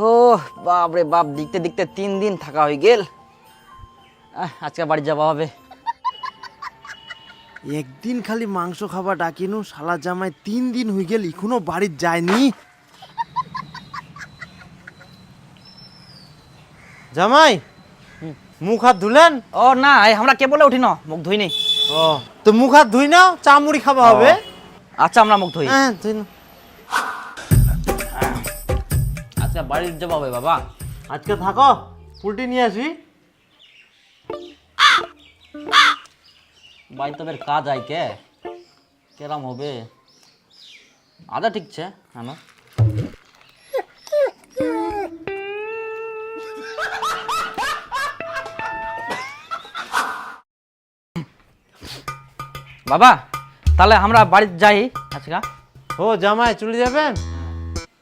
ও বাপ রে বাপ, দেখতে দেখতে 3 দিন থাকা হয়ে গেল। আজকে বাড়ি যাওয়া হবে। একদিন খালি মাংস খাবার ডাকিনু, শালা জামাই 3 দিন হয়ে গেল এখনো বাড়ির যায়নি। জামাই মুখ হাত ধুলেন? ও না, আমরা কে বলে উঠি না, মুখ ধুই নি। ও তো মুখ হাত ধুই নাও, চা মুড়ি খাওয়া হবে। আচ্ছা আমরা মুখ ধুই। হ্যাঁ ধুই নাও। আজকে বাড়ি যাওয়া হবে বাবা। আজকে থাকো, পুলটি নিয়ে আসি। বাড়ি তো বের কাজ আই কে কেরাম হবে। আদা ঠিক আছে আমার। বাবা তাহলে আমরা বাড়ি যাই আজকে। ও জামাই চলে যাবেন?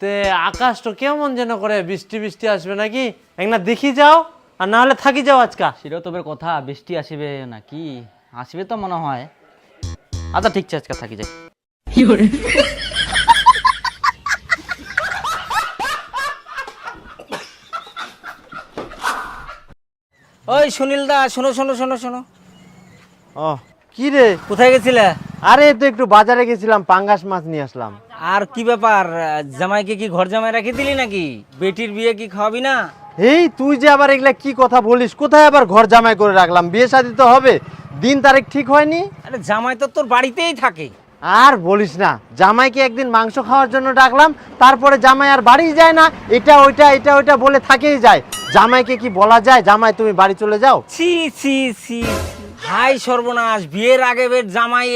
তে আকাশটা কেমন যেন করে, বৃষ্টি বৃষ্টি আসবে নাকি? একনা দেখি যাও, আর না হলে থাকি যাও আজকা। সেটাও তো বের কথা, বৃষ্টি আসবে নাকি? আসবে তো মনে হয়। আচ্ছা ঠিক আছে, আজকে থাকি যাই। ওই সুনীল দা, শোনো শোনো শোনো শোনো, ও কি রে? কোথায় গেছিলে? আরে তো একটু বাজারে গেছিলাম, পাঙ্গাস মাছ নিয়ে আসলাম। আর কি ব্যাপার, জামাইকে কি ঘর জামাই রাখি দিলি নাকি? বেটির বিয়ে কি খাওয়াবি না? এই তুই যে আবার এগুলা কি কথা বলিস? কোথায় আবার ঘর জামাই করে রাখলাম? বিয়ে শাদী তো হবে, দিন তারিখ ঠিক হয়নি। আরে জামাই তো তোর বাড়িতেই থাকে। আর বলিস না, জামাইকে একদিন মাংস খাওয়ার জন্য ডাকলাম, তারপরে জামাই আর বাড়ি যায় না। এটা ওইটা বলে থাকেই যায়। জামাইকে কি বলা যায়, জামাই তুমি বাড়ি চলে যাও? ছি ছি ছি, হাই সর্বনাশ, বিয়ের আগে বের জামাই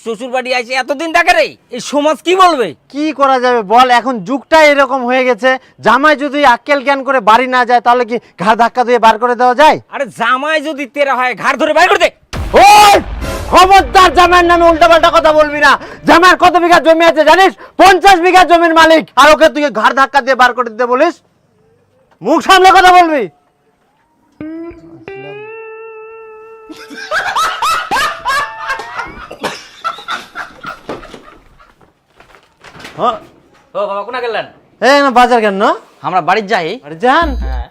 শ্বশুর বাড়ি আসে এতদিন থাকে রে, এই সমাজ কি বলবে? কি করা যাবে বল, এখন যুগটা এরকম হয়ে গেছে। জামাই যদি আক্কেল জ্ঞান করে বাড়ি না যায়, তাহলে কি ঘাড় ধাক্কা দিয়ে বার করে দেওয়া যায়? আরে জামাই যদি তেরা হয়, ঘাড় ধরে বাইর করে দে। ওই খবরদার, জামাইয়ের নামে উল্টাপাল্টা কথা বলবি না। জামাইয়ের কত বিঘা জমি আছে জানিস? 50 বিঘা জমির মালিক, আর ওকে তুই ঘাড় ধাক্কা দিয়ে বার করে দিতে বলিস? মুখ সামলে কথা বলবি। হ্যাঁ, ও বাবা কোনা গেলেন? এই না বাজার কেন? আমরা বাড়ি যাই। আরে যান। হ্যাঁ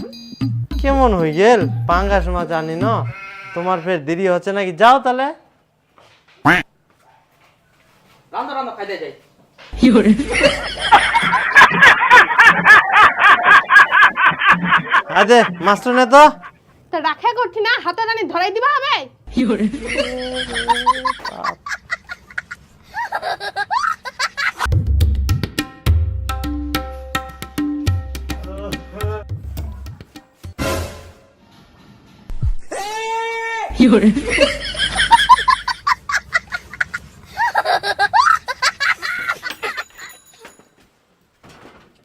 কেমন হয়ে গেল, পাঙ্গাস মাছ আনি না, তোমার ফের দেরি হচ্ছে নাকি? যাও তাহলে। রান্না রান্না খাইতে যাই। আরে মাস্টার নে তো। তা রাখা করছি না, হাতে টানি ধরাই দিবা হবে।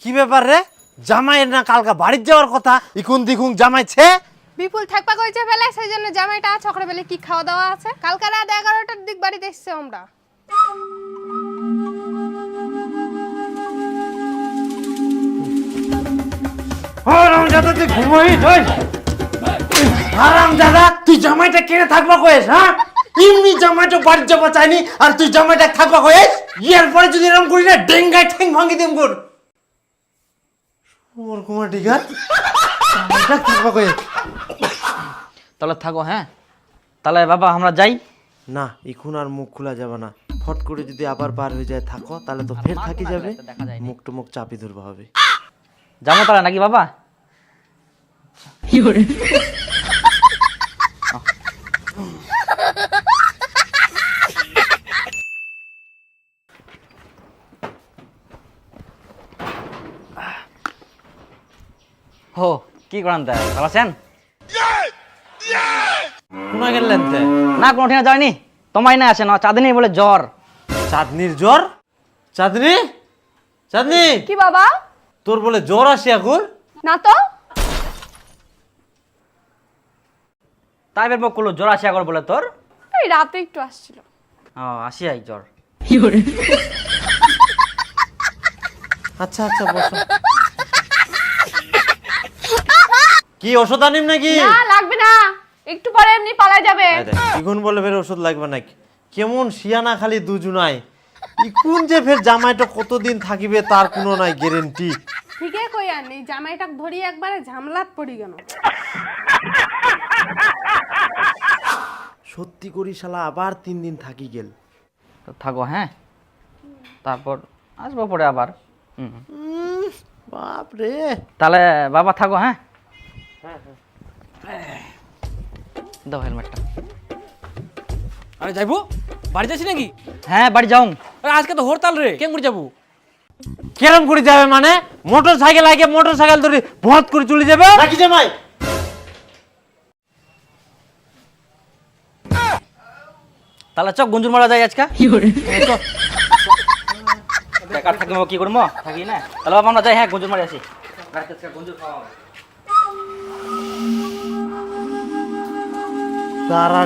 কি ব্যাপার রে? জামাইয়ের না কালকা বাড়ির যাওয়ার কথা, ইকুন দিকুন জামাইছে। বিপুল থাকপা কইছে ফেলে, সেই জন্য জামাইটা ছকরে বেলে কি খাওয়া দাওয়া আছে। কালকে রাত 11টার দিক বাড়িতে এসছে আমরা। হারামজাদা তুই ঘুমোই তুই। হারামজাদা তুই জামাইটা কেনে থাকবা কইস? হ্যাঁ, এমনি জামাইটা বাড়ি যাবা চাইনি, আর তুই জামাইটা থাকবা কইস? ইয়ার পরে যদি এরকম করি না, ডেঙ্গায় ঠ্যাং ভাঙি দেব কর। ওর কুমার ডিগার জামাইটা থাকবা কইস? তাহলে থাকো। হ্যাঁ তাহলে বাবা আমরা যাই। না, এখন আর মুখ খোলা যাবে না। ফট করে যদি আবার বার হয়ে যায় থাকো, তাহলে তো ফের থাকি যাবে, দেখা যায় মুখ টুমুখ চাপি ধরবা হবে। যাবো তাহলে নাকি বাবা? হো কি করেন তা? ভালো আছেন? কোনা গেলেন তে? না কোনো ঠিনা যায়নি, তোমায় না আছে না, চাঁদনি বলে জ্বর। চাঁদনির জ্বর? চাঁদনি, চাঁদনি, কি বাবা? তোর বলে জ্বর আসে এখন? না তো। তাই বের বকলো জ্বর আসে একবার বলে তোর? এই রাতে একটু আসছিল। ও আসি আই জ্বর। আচ্ছা আচ্ছা বসো। কি ওষুধ আনিম নাকি? না লাগবে না, একটু পরে এমনি পালা যাবে। ইগুন বলে ফের ওষুধ লাগবে নাকি? কেমন শিয়ানা খালি দুজনাই। ইকুন যে ফের জামাইটা কতদিন থাকিবে তার কোনো নাই গ্যারেন্টি। ঠিকই কই আর নেই, জামাইটাক ধরি একবারে ঝামলাত পড়ি গেল। সত্যি করি শালা আবার 3 দিন থাকি গেল। তো থাকো, হ্যাঁ, তারপর আসবো পরে আবার। বাপ রে। তাহলে বাবা থাকো, হ্যাঁ। দাও হেলমেটটা। আরে যাইবো বাড়ি যাচ্ছি নাকি? হ্যাঁ, বাড়ি যাও। আরে আজকে তো হরতাল রে, কেমন করে যাবো? কেরম করে যাবে মানে? মোটর সাইকেল আগে মোটর সাইকেল ধরে ভত করে চলে যাবে নাকি জামাই? তাহলে চক গঞ্জুর মারা যায় আজকে। বেকার থাকি কি করবো, থাকি না। তাহলে বাবা আমরা যাই, হ্যাঁ, গঞ্জুর মারি আসি। গঞ্জুর খাওয়া হবে। তারা